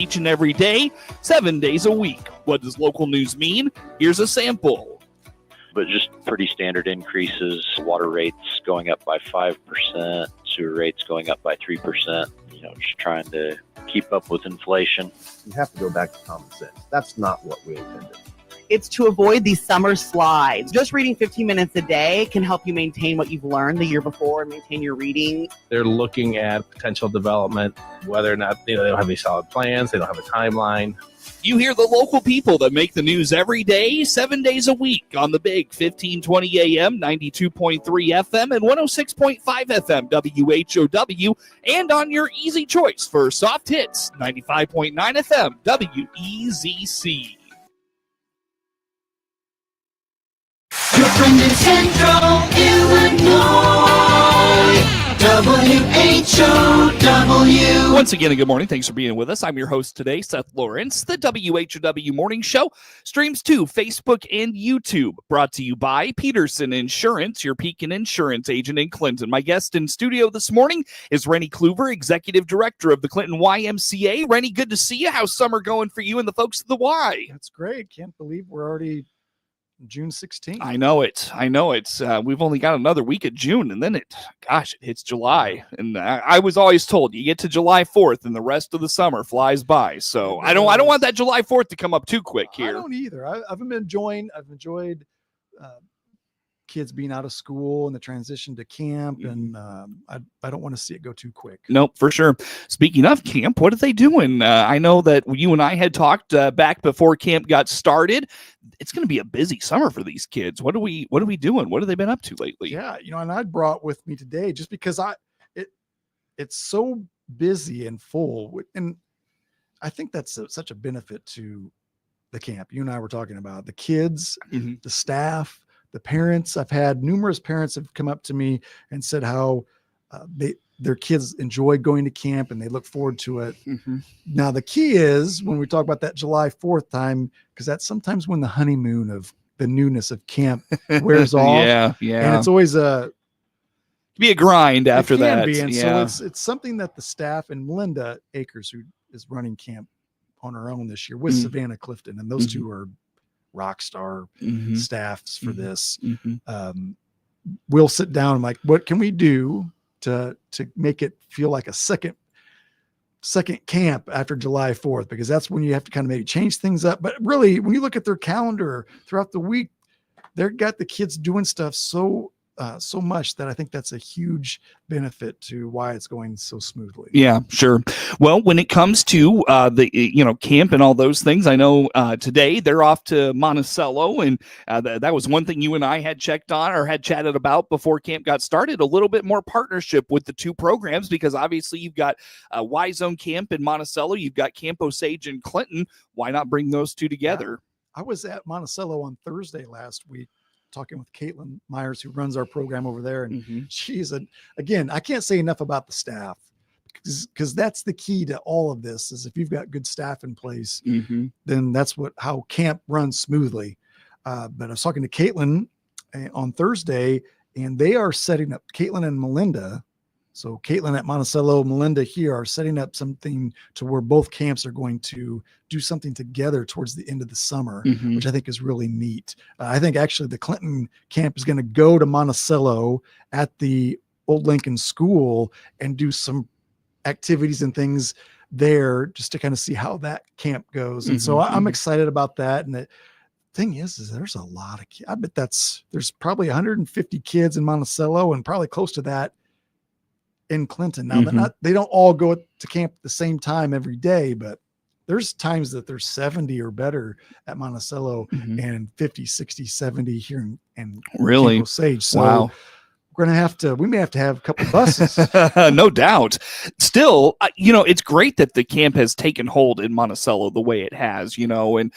each and every day, 7 days a week. What does local news mean? Here's a sample. But just pretty standard increases. Water rates going up by 5%, sewer rates going up by 3%. Just trying to keep up with inflation. You have to go back to common sense. That's not what we intended. It's to avoid these summer slides. Just reading 15 minutes a day can help you maintain what you've learned the year before and maintain your reading. They're looking at potential development, whether or not they don't have any solid plans, they don't have a timeline. You hear the local people that make the news every day, 7 days a week on the big 1520 AM, 92.3 FM, and 106.5 FM WHOW, and on your easy choice for soft hits, 95.9 FM WEZC. Your friend in Central Illinois, WHOW. Once again, good morning. Thanks for being with us. I'm your host today, Seth Lawrence. The WHOW Morning Show streams to Facebook and YouTube. Brought to you by Peterson Insurance, your Pekin Insurance agent in Clinton. My guest in studio this morning is Rennie Cluver, Executive Director of the Clinton YMCA. Rennie, good to see you. How's summer going for you and the folks of the Y? That's great. Can't believe we're already June 16th. I know it. We've only got another week of June, and then it hits July. And I was always told you get to July 4th, and the rest of the summer flies by. So I don't want that July 4th to come up too quick here. I don't either. I've enjoyed kids being out of school and the transition to camp, and I don't want to see it go too quick. Nope, for sure. Speaking of camp, what are they doing? I know that you and I had talked back before camp got started. It's going to be a busy summer for these kids. What are we doing? What have they been up to lately? Yeah, and I brought with me today just because it's so busy and full, and I think that's such a benefit to the camp. You and I were talking about the kids, the staff, the parents. I've had numerous parents have come up to me and said how their kids enjoy going to camp and they look forward to it. Now, the key is when we talk about that July 4th time, because that's sometimes when the honeymoon of the newness of camp wears off. Yeah. And it's always be a grind after that. And so it's something that the staff and Melinda Akers, who is running camp on her own this year with Savannah Clifton, and those two are rock star staffs for this. We'll sit down and what can we do to make it feel like a second camp after July 4th, because that's when you have to kind of maybe change things up. But really, when you look at their calendar throughout the week, they've got the kids doing stuff so much that I think that's a huge benefit to why it's going so smoothly. Yeah, sure. Well, when it comes to the camp and all those things, I know today they're off to Monticello, and that was one thing you and I had checked on or had chatted about before camp got started. A little bit more partnership with the two programs, because obviously you've got Y Zone Camp in Monticello, you've got Camp Osage in Clinton. Why not bring those two together? I was at Monticello on Thursday last week, talking with Caitlin Myers, who runs our program over there. And she's again, I can't say enough about the staff, because that's the key to all of this, is if you've got good staff in place, then that's how camp runs smoothly. But I was talking to Caitlin on Thursday, and they are setting up, Caitlin and Melinda. So Caitlin at Monticello, Melinda here, are setting up something to where both camps are going to do something together towards the end of the summer, which I think is really neat. I think actually the Clinton camp is going to go to Monticello at the Old Lincoln School and do some activities and things there just to kind of see how that camp goes. And so I'm excited about that. And the thing is there's a lot of kids. I bet there's probably 150 kids in Monticello and probably close to that in Clinton. Now, they don't all go to camp at the same time every day, but there's times that there's 70 or better at Monticello and 50, 60, 70 here in really Camp Osage. So wow. We may have to have a couple buses. No doubt. Still, it's great that the camp has taken hold in Monticello the way it has, and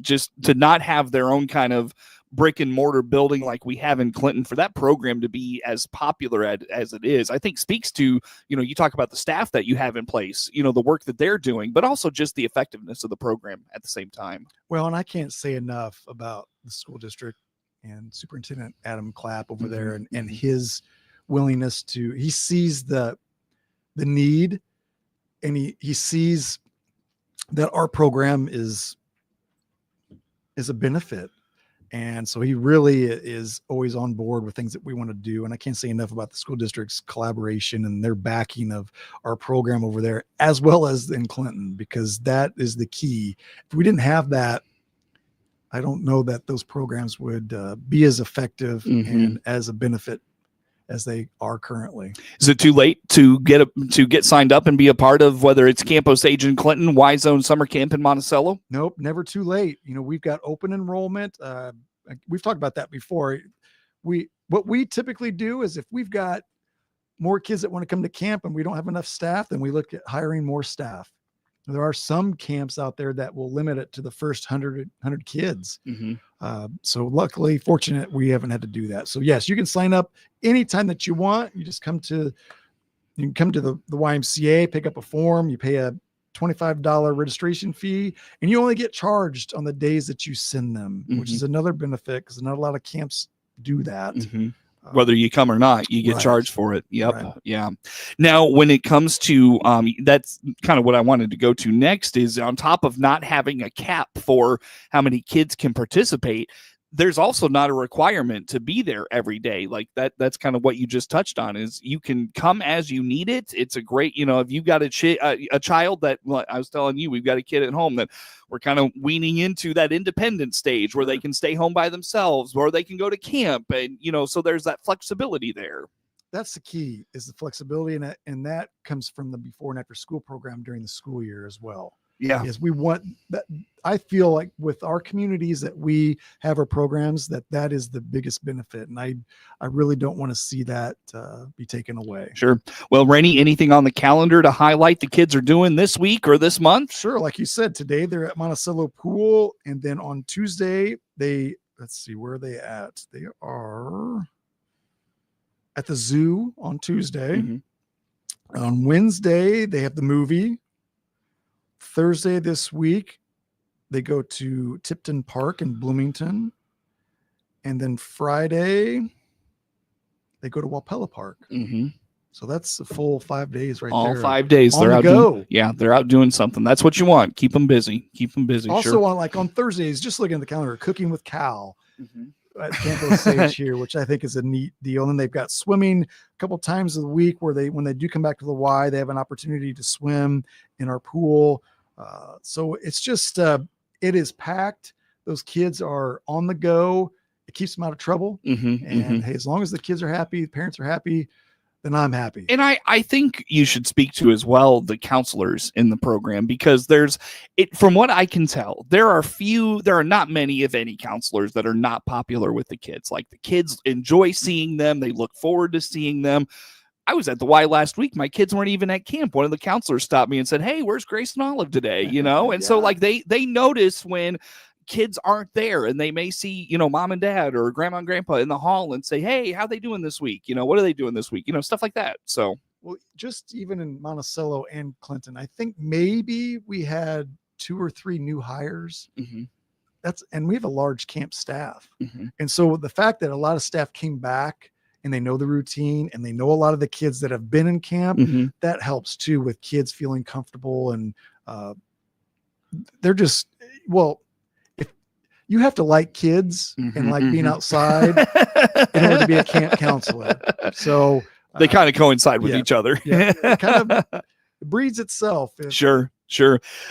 just to not have their own kind of brick and mortar building like we have in Clinton, for that program to be as popular as it is, I think speaks to, you talk about the staff that you have in place, the work that they're doing, but also just the effectiveness of the program at the same time. Well, and I can't say enough about the school district and Superintendent Adam Clapp over there and his willingness he sees the need, and he sees that our program is a benefit. And so he really is always on board with things that we want to do. And I can't say enough about the school district's collaboration and their backing of our program over there, as well as in Clinton, because that is the key. If we didn't have that, I don't know that those programs would be as effective and as a benefit as they are currently. Is it too late to get signed up and be a part of, whether it's Camp Osage in Clinton, Y Zone Summer Camp in Monticello? Nope, never too late. You know, we've got open enrollment. We've talked about that before. What we typically do is, if we've got more kids that want to come to camp and we don't have enough staff, then we look at hiring more staff. There are some camps out there that will limit it to the first 100 kids. So luckily, fortunate, we haven't had to do that. So yes, you can sign up anytime that you want. You just come to the YMCA, pick up a form, you pay a $25 registration fee, and you only get charged on the days that you send them, which is another benefit, because not a lot of camps do that. Whether you come or not, you get Right. charged for it. Yep. Right. Yeah. Now, when it comes to, that's kind of what I wanted to go to next, is on top of not having a cap for how many kids can participate, there's also not a requirement to be there every day. Like that's kind of what you just touched on, is you can come as you need it. It's a great, if you've got a child that, like I was telling you, we've got a kid at home that we're kind of weaning into that independent stage where they can stay home by themselves, or they can go to camp. And, so there's that flexibility there. That's the key, is the flexibility. And that comes from the before and after school program during the school year as well. Yeah. Is we want that. I feel like with our communities that we have our programs, that is the biggest benefit. And I really don't want to see that be taken away. Sure. Well, Rennie, anything on the calendar to highlight the kids are doing this week or this month? Sure. Like you said, today they're at Monticello Pool. And then on Tuesday, let's see, where are they at? They are at the zoo on Tuesday. On Wednesday, they have the movie. Thursday this week, they go to Tipton Park in Bloomington. And then Friday, they go to Wapella Park. So that's a full 5 days right All there. 5 days. On They're the out go. they're out doing something. That's what you want. Keep them busy. Also Sure. on Thursdays, just looking at the calendar, Cooking with Cal at Camp Osage here, which I think is a neat deal. And then they've got swimming a couple times a week, where when they do come back to the Y, they have an opportunity to swim in our pool. So it's just, it is packed. Those kids are on the go. It keeps them out of trouble. And hey, as long as the kids are happy, the parents are happy, then I'm happy. And I think you should speak to as well the counselors in the program, because from what I can tell, there are not many, if any, counselors that are not popular with the kids. Like, the kids enjoy seeing them. They look forward to seeing them. I was at the Y last week. My kids weren't even at camp. One of the counselors stopped me and said, "Hey, where's Grace and Olive today?" And so like they notice when kids aren't there, and they may see, mom and dad or grandma and grandpa in the hall and say, "Hey, how they doing this week? What are they doing this week?" Stuff like that. So, well, just even in Monticello and Clinton, I think maybe we had 2 or 3 new hires. And we have a large camp staff. And so the fact that a lot of staff came back and they know the routine and they know a lot of the kids that have been in camp, that helps too, with kids feeling comfortable. And they're just, if you have to like kids and like being outside in order to be a camp counselor. So they kind of coincide with each other. It kind of breeds itself. Sure.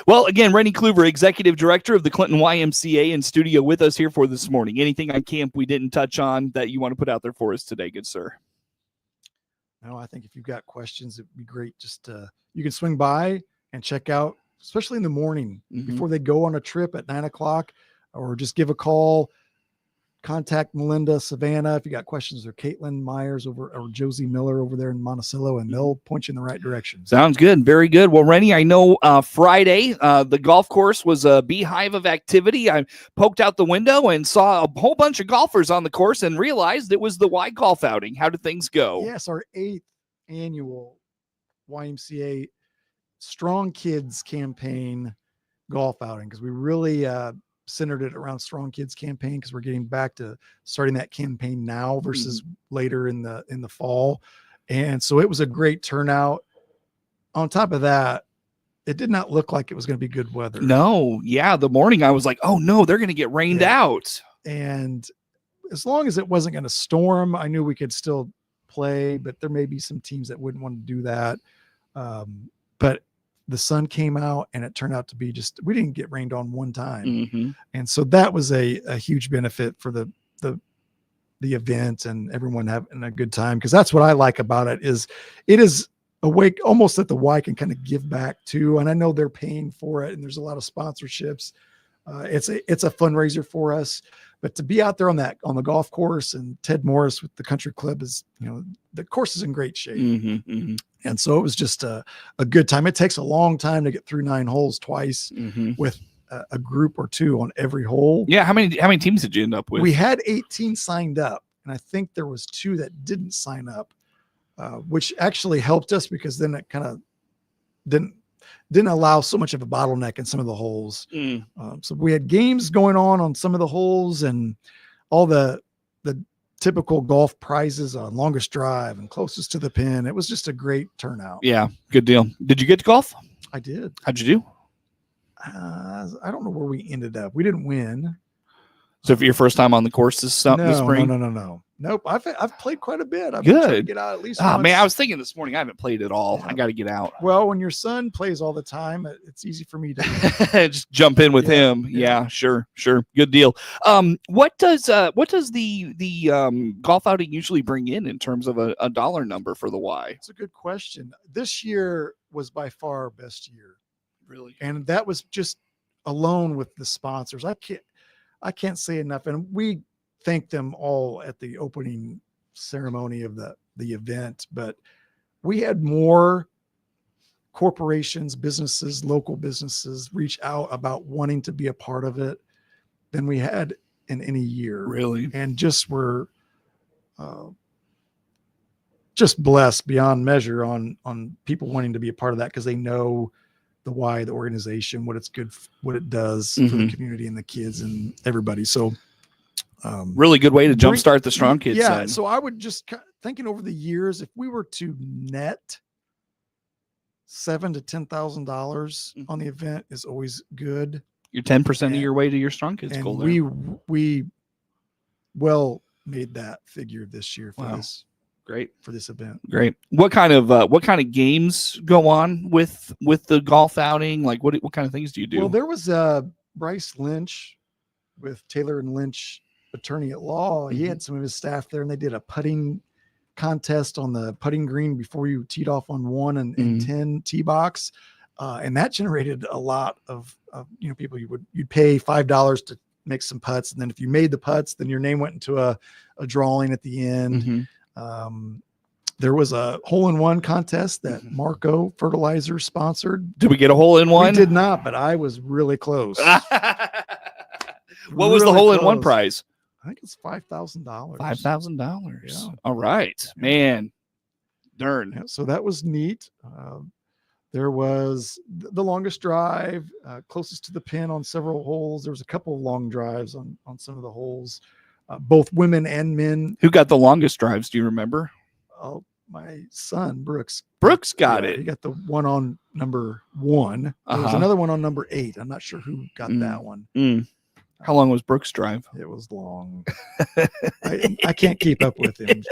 Well, again, Rennie Cluver, Executive Director of the Clinton YMCA, in studio with us here for this morning. Anything on camp we didn't touch on that you want to put out there for us today, good sir? No, I think if you've got questions, it'd be great. Just you can swing by and check out, especially in the morning before they go on a trip at 9 o'clock, or just give a call. Contact Melinda, Savannah, if you got questions, or Caitlin Myers or Josie Miller over there in Monticello, and they'll point you in the right direction. Sounds good. Very good. Well, Rennie, I know Friday, the golf course was a beehive of activity. I poked out the window and saw a whole bunch of golfers on the course and realized it was the Y golf outing. How did things go? Yes, our 8th annual YMCA Strong Kids campaign golf outing, because we really centered it around Strong Kids campaign, because we're getting back to starting that campaign now versus later in the fall. And so it was a great turnout. On top of that, it did not look like it was going to be good weather. No, yeah, the morning I was like, oh no, they're going to get rained out. And as long as it wasn't going to storm, I knew we could still play, but there may be some teams that wouldn't want to do that. But the sun came out and it turned out to be we didn't get rained on one time. Mm-hmm. And so that was a huge benefit for the event and everyone having a good time. Cause that's what I like about it is a way almost that the Y can kind of give back to. And I know they're paying for it and there's a lot of sponsorships. It's a fundraiser for us, but to be out there on the golf course, and Ted Morris with the country club is, the course is in great shape. Mm-hmm, mm-hmm. And so it was just a good time. It takes a long time to get through 9 holes twice with a group or 2 on every hole. Yeah. How many teams did you end up with? We had 18 signed up, and I think there was 2 that didn't sign up, which actually helped us because then it kind of didn't allow so much of a bottleneck in some of the holes. So we had games going on some of the holes and all the typical golf prizes on longest drive and closest to the pin. It was just a great turnout. Yeah, good deal. Did you get to golf? I did. How'd you do? I don't know where we ended up. We didn't win. So for your first time on the course this spring? No. Nope. I've played quite a bit. I've been trying to get out at least. Oh once. man, I was thinking this morning I haven't played at all. Yeah. I got to get out. Well, when your son plays all the time, it's easy for me to just jump in with him. Yeah, sure. Good deal. What does the golf outing usually bring in terms of a dollar number for the Y? It's a good question. This year was by far our best year. Really? And that was just alone with the sponsors. I can't say enough. And we thank them all at the opening ceremony of the event, but we had more corporations, businesses, local businesses reach out about wanting to be a part of it than we had in any year. Really? And just were just blessed beyond measure on people wanting to be a part of that because they know the Y, the organization, what it does for the community and the kids and everybody. So really good way to jumpstart the Strong Kids yeah side. So I would just thinking over the years, if we were to net $7,000 to $10,000 on the event is always good. You're 10% of your way to your Strong Kids goal there. We well made that figure this year for this event. Great. What kind of games go on with the golf outing? Like what kind of things do you do? Well, there was Bryce Lynch with Taylor and Lynch attorney at law. He had some of his staff there and they did a putting contest on the putting green before you teed off on 1 and 10 tee box. And that generated a lot of people. You'd pay $5 to make some putts. And then if you made the putts, then your name went into a drawing at the end. There was a hole-in-one contest that Marco Fertilizer sponsored. Did we get a hole-in-one? We did not, but I was really close. What was the hole-in-one prize? I think it's $5,000. $5,000. Yeah. All right, man. Darn. Yeah, so that was neat. There was the longest drive, closest to the pin on several holes. There was a couple of long drives on some of the holes, both women and men. Who got the longest drives? Do you remember? Oh, my son, Brooks. Brooks got it. He got the one on number 1. There was another one on number 8. I'm not sure who got that one. How long was Brooks' drive? It was long. I can't keep up with him.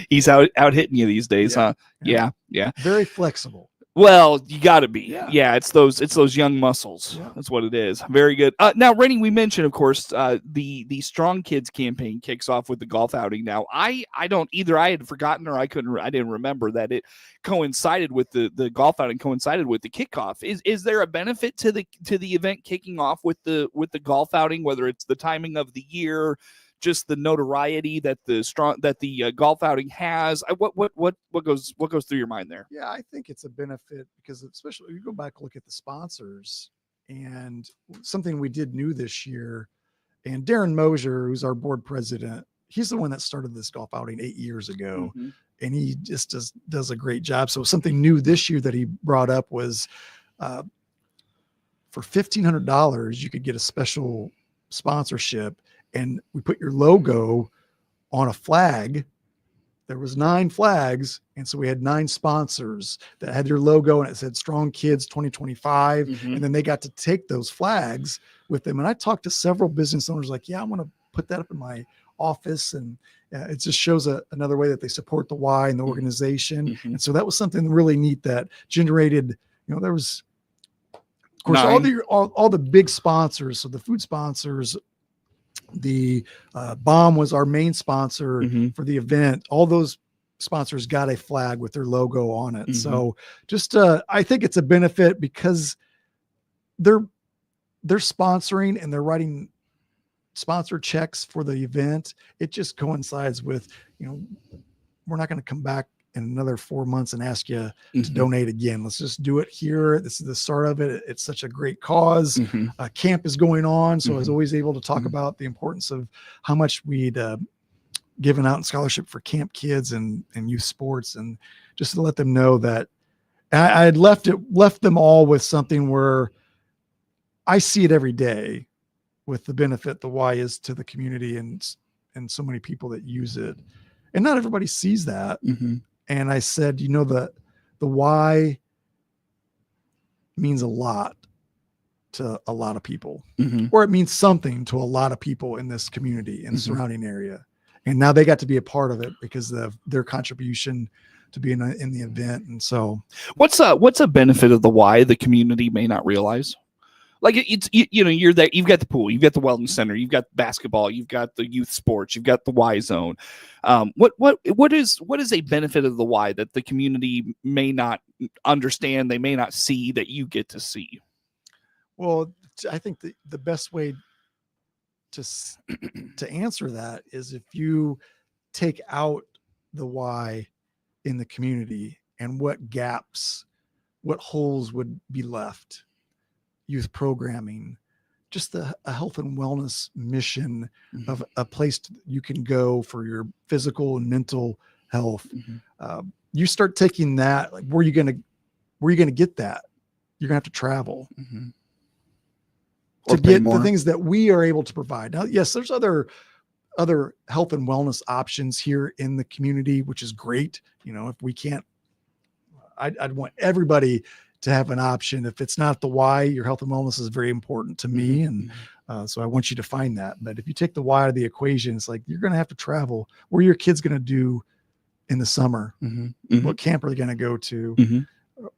He's out hitting you these days, huh? Yeah. Very flexible. Well, you got to be. Yeah. It's those young muscles. Yeah. That's what it is. Very good. Now, Rennie, we mentioned, of course, the Strong Kids campaign kicks off with the golf outing. Now, I don't either. I had forgotten or I didn't remember that it coincided with the golf outing coincided with the kickoff. Is there a benefit to the event kicking off with the golf outing, whether it's the timing of the year, just the notoriety that the golf outing has? What goes through your mind there? Yeah, I think it's a benefit because especially if you go back and look at the sponsors and something we did new this year. And Darren Mosier, who's our board president, he's the one that started this golf outing 8 years ago, and he just does a great job. So something new this year that he brought up was for $1,500 you could get a special sponsorship. And we put your logo on a flag there was 9 flags. And so we had 9 sponsors that had their logo and it said Strong Kids 2025. Mhm. And then they got to take those flags with them. And I talked to several business owners like, yeah, I want to put that up in my office. And it just shows another way that they support the Y and the organization. Mhm. And so that was something really neat that generated, there was, of course, 9. all the big sponsors. So the food sponsors, the Bomb was our main sponsor Mhm. for the event. All those sponsors got a flag with their logo on it. Mhm. So just I think it's a benefit because they're sponsoring and they're writing sponsor checks for the event. It just coincides with, we're not going to come back in another 4 months and ask you to Mhm. donate again. Let's just do it here. This is the start of it. It's such a great cause. Mhm. Camp is going on. So I was Mhm. always able to talk Mhm. about the importance of how much we'd given out in scholarship for camp kids and youth sports, and just to let them know that I had left them all with something where I see it every day with the benefit the Y is to the community and so many people that use it. And not everybody sees that. Mhm. And I said, the Y means a lot to a lot of people, Mhm. or it means something to a lot of people in this community and Mhm. surrounding area. And now they got to be a part of it because of their contribution to be in the event. And so What's a benefit of the Y the community may not realize? Like you're there, you've got the pool, you've got the wellness center, you've got basketball, you've got the youth sports, you've got the Y zone. What is a benefit of the Y that the community may not understand, they may not see, that you get to see? well, I think the best way to answer that is if you take out the Y in the community and what gaps, what holes would be left. Youth programming, just a health and wellness mission Mhm. of a place you can go for your physical and mental health. Mhm. You start taking that, like, where are you going to get that? You're gonna have to travel Mhm. to Or pay get the more. things that we are able to provide. Now, yes, there's other health and wellness options here in the community, which is great. If we can't, I'd want everybody to have an option. If it's not the Y, your health and wellness is very important to me. Mhm. And so I want you to find that. But if you take the Y out of the equation, it's like, you're going to have to travel. What are your kids going to do in the summer? Mhm. Mhm. What camp are they going to go to? Mhm.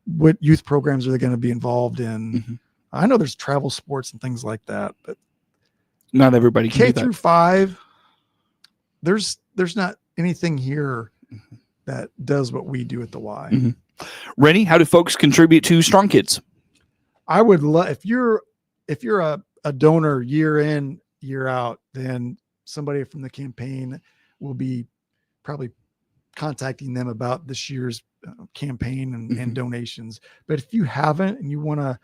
What youth programs are they going to be involved in? Mhm. I know there's travel sports and things like that, but Not everybody can K do that. through 5, there's not anything here that does what we do at the Y. Mhm. Rennie, how do folks contribute to Strong Kids? I would love, if you're a donor year in, year out, then somebody from the campaign will be probably contacting them about this year's campaign and Mhm. donations. But if you haven't and you want to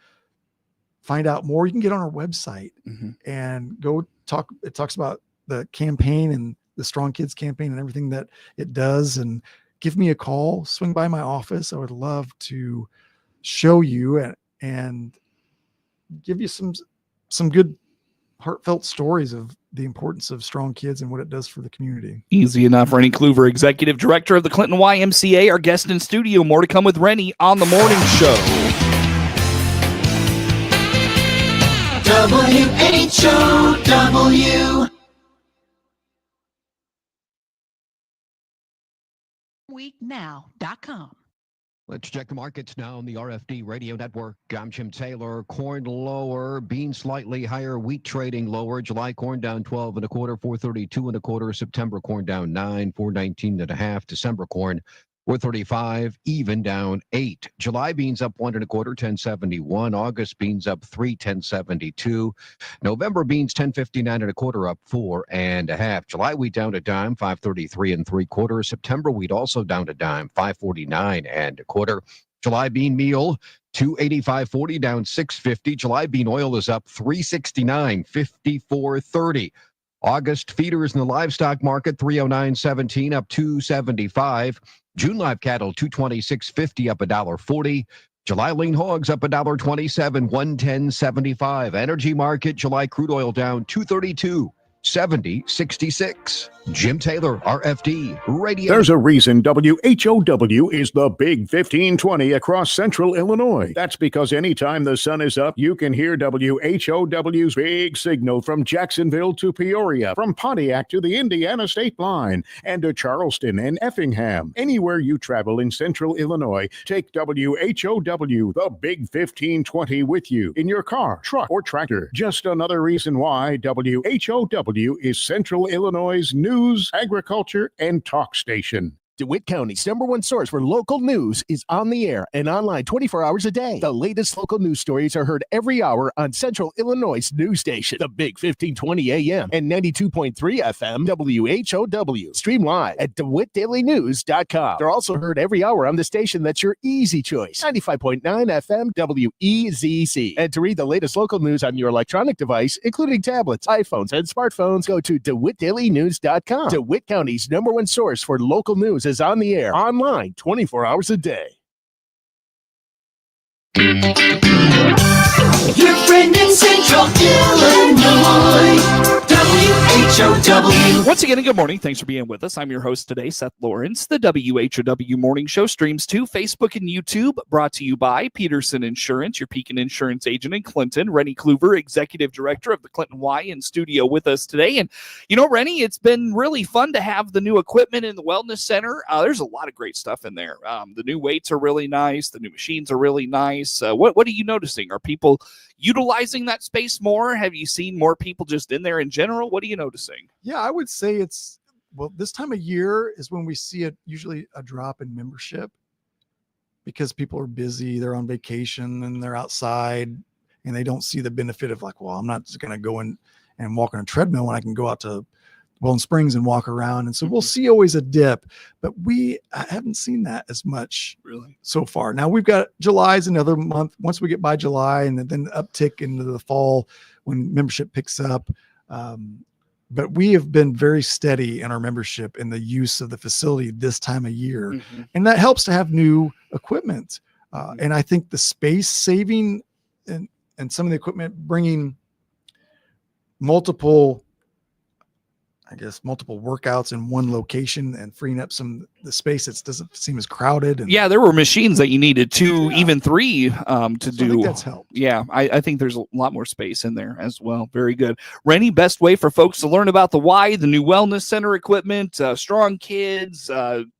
find out more, you can get on our website Mhm. and go talk. It talks about the campaign and the Strong Kids campaign and everything that it does. And give me a call, swing by my office. I would love to show you and give you some good heartfelt stories of the importance of Strong Kids and what it does for the community. Easy enough. Rennie Cluver, Executive Director of the Clinton YMCA, our guest in studio. More to come with Rennie on the morning show. WHOW. Weeknow.com. Let's check the markets now on the RFD Radio Network. I'm Jim Taylor. Corn lower, beans slightly higher, wheat trading lower. July corn down 12 1/4, 432 1/4. September corn down 9, 419 1/2. December corn 435, even down 8. July beans up 1 1/4, 1071. August beans up 3, 1072. November beans 1059 1/4, up 4 1/2. July wheat down a dime, 533 3/4. September wheat also down a dime, 549 1/4. July bean meal 285.40, down 650. July bean oil is up 369, 54.30. August feeders in the livestock market 309.17, up 275. June live cattle 226.50, up $1.40. July lean hogs up $1.27, 110.75. Energy market July crude oil down 232, 7066. Jim Taylor, RFD Radio. There's a reason WHOW is the Big 1520 across central Illinois. That's because anytime the sun is up, you can hear WHOW's big signal from Jacksonville to Peoria, from Pontiac to the Indiana state line, and to Charleston and Effingham. Anywhere you travel in central Illinois, take WHOW, the Big 1520, with you in your car, truck, or tractor. Just another reason why WHOW is Central Illinois' news, agriculture, and talk station. DeWitt County's #1 source for local news is on the air and online 24 hours a day. The latest local news stories are heard every hour on Central Illinois' news station, the Big 1520 AM and 92.3 FM WHOW. Stream live at DeWittDailyNews.com. They're also heard every hour on the station that's your easy choice, 95.9 FM WEZC. And to read the latest local news on your electronic device, including tablets, iPhones, and smartphones, go to DeWittDailyNews.com. DeWitt County's #1 source for local news is on the air, online, 24 hours a day. Your friend in Central Illinois, WHOW. Once again, good morning. Thanks for being with us. I'm your host today, Seth Lawrence. The WHOW Morning Show streams to Facebook and YouTube, brought to you by Peterson Insurance, your Pekin Insurance agent in Clinton. Rennie Cluver, Executive Director of the Clinton Y, in studio with us today. And, you know, Rennie, it's been really fun to have the new equipment in the Wellness Center. There's a lot of great stuff in there. The new weights are really nice. The new machines are really nice. What are you noticing? Are people utilizing that space more? Have you seen more people just in there in general? What are you noticing? Yeah, I would say this time of year is when we see usually a drop in membership, because people are busy, they're on vacation and they're outside and they don't see the benefit of, like, well, I'm not just going to go in and walk on a treadmill when I can go out to Welland Springs and walk around. And so we'll see always a dip, but I haven't seen that as much really so far. Now we've got July is another month. Once we get by July, and then uptick into the fall when membership picks up. But we have been very steady in our membership and the use of the facility this time of year. Mm-hmm. And that helps to have new equipment. And I think the space saving and some of the equipment bringing multiple workouts in one location and freeing up some the space that doesn't seem as crowded. And there were machines that you needed 2, even 3 to do. I think that's helped. Yeah, I think there's a lot more space in there as well. Very good. Rennie, best way for folks to learn about the Y, the new Wellness Center equipment, Strong Kids,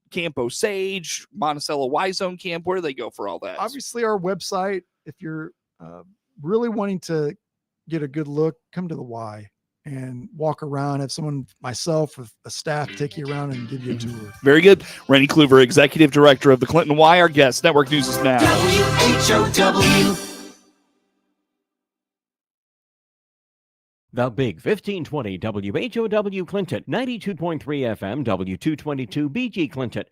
Camp Osage, Monticello Y Zone Camp, where do they go for all that? Obviously, our website, if you're really wanting to get a good look, come to the Y and walk around, have myself with a staff take you around and give you a tour. Very good. Rennie Cluver, Executive Director of the Clinton Y, our guest. Network News is now. WHOW. The Big 1520 WHOW Clinton, 92.3 FM, W222 BG Clinton,